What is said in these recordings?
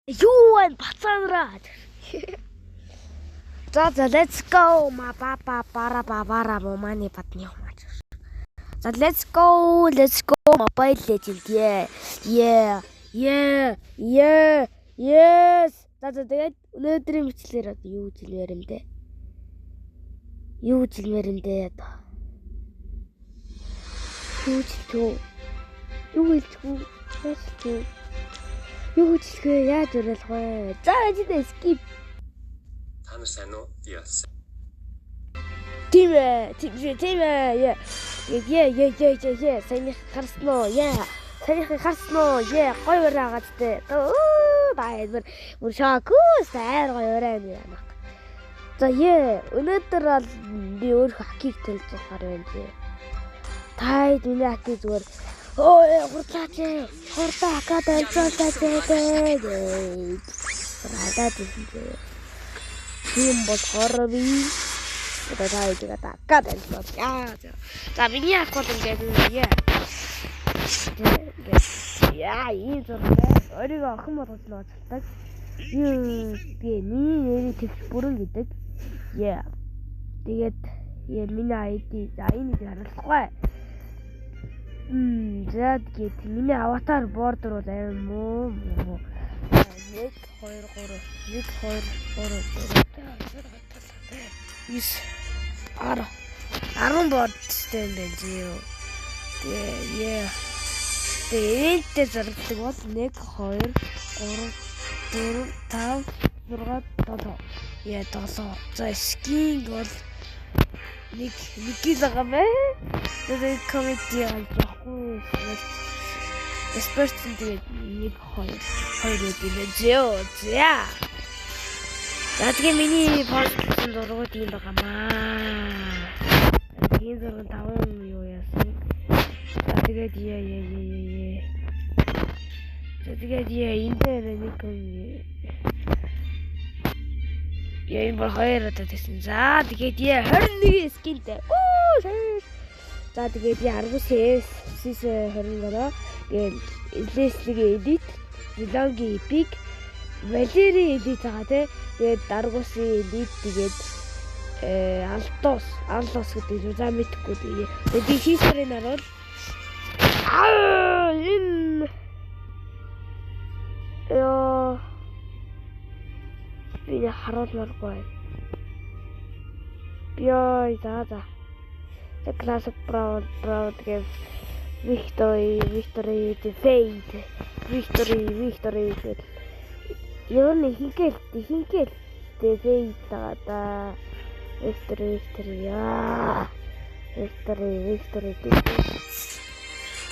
Юу энэ бацаанраа. За let's go ма папа пара бабара мани патни хумаач. За let's go Mobile Legends. Yeah. Yes. За тэгээд өнөөдрийн мэтлэр одоо юу хэлмээр юм бэ? Юу хэлмээр юм бэ одоо? Юу хэлчихв? Юу хэлчихвэ? Яаж уриалах вэ? За эцэдээ skip. Та нар сайн уу? Yes. Тийм ээ. Yeah. Сайн харсан уу? Yeah. Гоё ураагаад тээ. Бай бүр шокус таар гоё ураа байна. За өнөөдөр бол би өөрөө хакийг төлж болохоор байна тий. Таад миний хакийг зүгээр хурдлаач. Хурдаа хакаад олцоолаа тий. Радаа тий. Тийм болохоор би одоо таадаг хакаад олцоолаа. За миний хак бол ингээд ийм зургтай өөрийгөө охин болгож нууцдаг. Би миний тэгш бүрэн гэдэг. Тэгээд миний ID за энийг харуулахгүй. За тэгээд миний аватар бордер бол аим муу. 1 2 3 10 бордтэй юм байна зөө. Тэгээд зэрэгдэг бол 1 2 3 4 5 6 7. За скинг бол нэг байгаа мэ. Тэгээд комеди авахгүй. Эспертэн тэгээд 1 2 гэдэг зөө. За тэгээд миний подкастын зургууд юм байгаамаа. Энэ зураг 5 юу яасан? Тэгээд энэ дээр нэг юм хоёр одоо тэгсэн. За тэгээд 21 скинтэй. За тэгээд аргус сис 20-оор тэгээд элеслиг edit, лонги epic, валери edit байгаа те. Тэгээд аргусын edit тэгээд алтос гэдэг юу за мэдхгүй тэгээд хийсрийн нар бол энэ би харуулмааргүй. За. The classic proud give victory the fate. Victory. Юу нэг хингээл the fate та victory.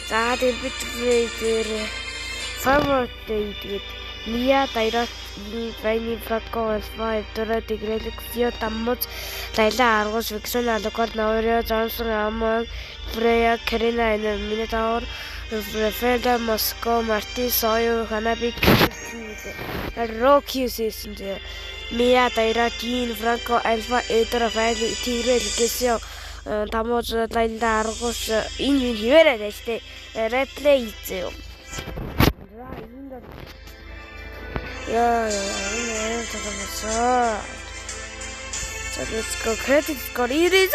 За тэр favorite тэгээд Mia Dairat Vini Franco Five Dorothy Galaxio Tammoz Laila Argos Vixen Alocor Nauria Johnson Amon Freya Karina and Minotaur Rafael Moscow Marty Soyo Hanabi Rocky season Mia Dairat Franco Alpha Eter Valley Tigre Gesio Tammoz Laila Argos in Hivera replay it. So let's go credit score it.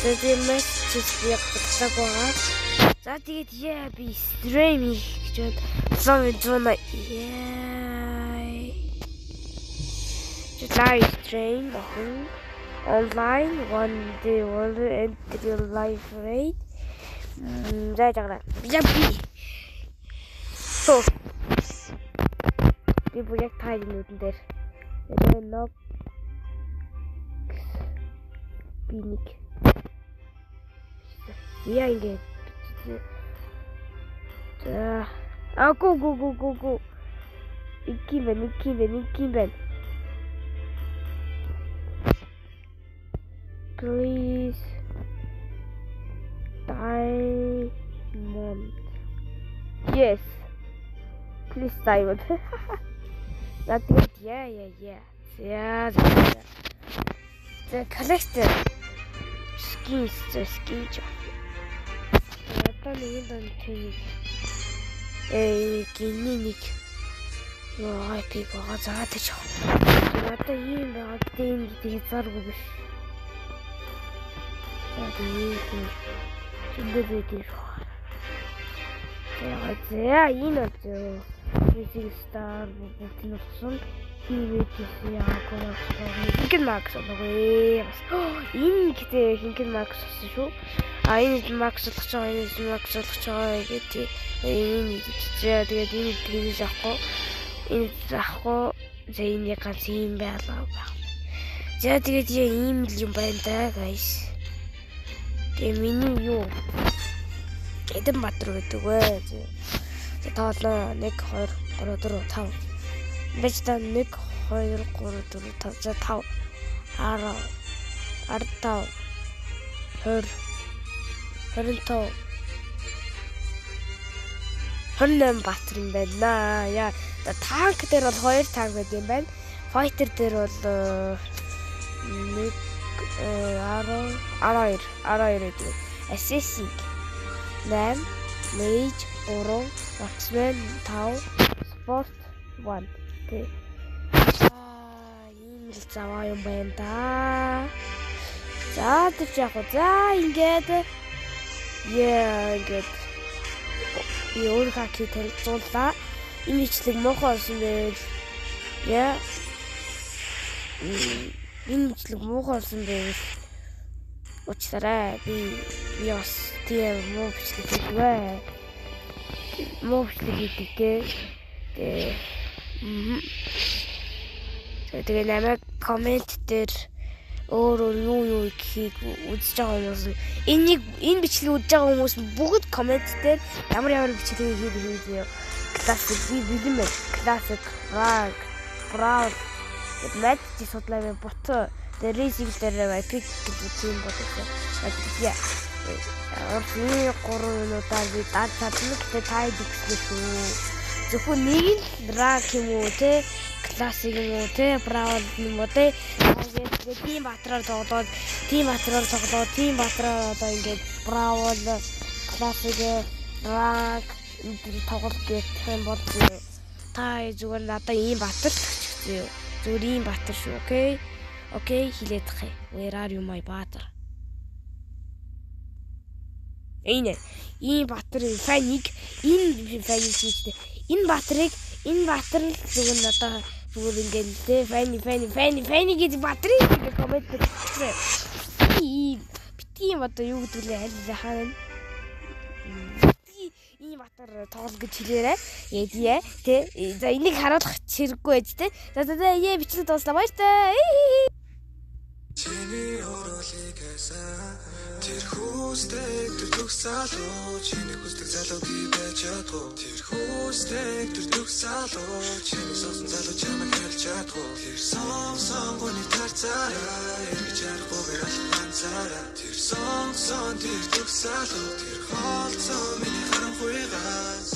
The message be that it be streaming something just live stream online 1 day and real life rate. So, people get tired in there. They don't know. Phoenix. Yeah, in there. Go. Ikiben. Please. Diamond. Yes. Please diamond. That's it. Yeah. The collector skins the skin job. гинний нэг ёо эпик байгаа заагаад ч яах. Надаа ийм байгаа гэдэг юм хязгааргүй биш. За энэ одоо Magic Star бүгдийн утсан хийвэжсэн яагаад Хинкен Макс болов энэ гэдэг Хинкен Макс болсон шүү. Энэ Макс болох ч байгаа энэ Макс болох ч байгаа гэдэг энэ тэгээд энэ тэгж авахгүй энэ авахгүй за энэ ганц юм байлаа баг. За тэгээд ийм л юм байна да guys. Тэгээ миний юу Эдэнбатар гэдэг вэ. За тоолно 1 2 3 4 5. Бэж та 1 2 3 4 5 за 5 10 15 20 баттар юм байна. Яа танк дээр бол 2 танк байд юм байна. Fighter дээр бол 1 12 гэдэг. Assassin 8 Mage 3 Marksman 5 Sport 1 тэг. Ийм л заваа юм байна да. За тэгж яах вэ? За ингээд ингээд өөр хакий танилцууллаа. Имичлэг муухай болсон байл. Энэ имичлэг муухай болсон байл. Учраа би бас тийм муу бичлэг хийвээ. Муу бичлэг хийдэг. Тэгээ намайг коммент дээр өөр юу гэхийг үзэж байгаа хүмүүс энэ бичлэгийг үзэж байгаа хүмүүс бүгд коммент дээр ямар бичлэгийг хийх классик бэлэн байна. Классик Brawl Match судлаа бот тэр рейсинг дээр epic тийм бодсон. Яа. Орны 3 минутаар би дад чадна гэдэг тайд гэсэн шүү. Зөвхөн нэг л рак юм уу те классик юм уу те Brawl юм уу те тийм батраар тоглоод тийм батраар одоо ингээд Brawl классик рак тоглох гэх юм бол та зүгээр надаа ийм батар төгсчихсэн. Зүгээр ийм батар шүү. Окей хэлээд тах. Where are you my butter? Энэ батар фаник хийжтэй. Энэ батар зүгээр надаа зүгээр ингээд тэ фани гэж батрыг коммент хийсэн. Битгий одоо юу гэдэг лээ аль хаана. Ийм батар тоглох гэж хэлээрээ. Яа тэ. За энийг харуулах хэрэггүй байж тэ. За бичлэг дууслаа баяртай. Чиний оролигаса тэр хүсдэг тэр төгсөлөө чиний хүсдэг залуугийн байж чадах тэр хүсдэг тэр төгсөлөө чиний сонсон залуу чамайг хэлж чадах тэр сонгоны тарцаараа ингэж аргагүй алханцаараа тэр сонсон тэр төгсөлөө тэр хоолцоо миний харанхуйгаас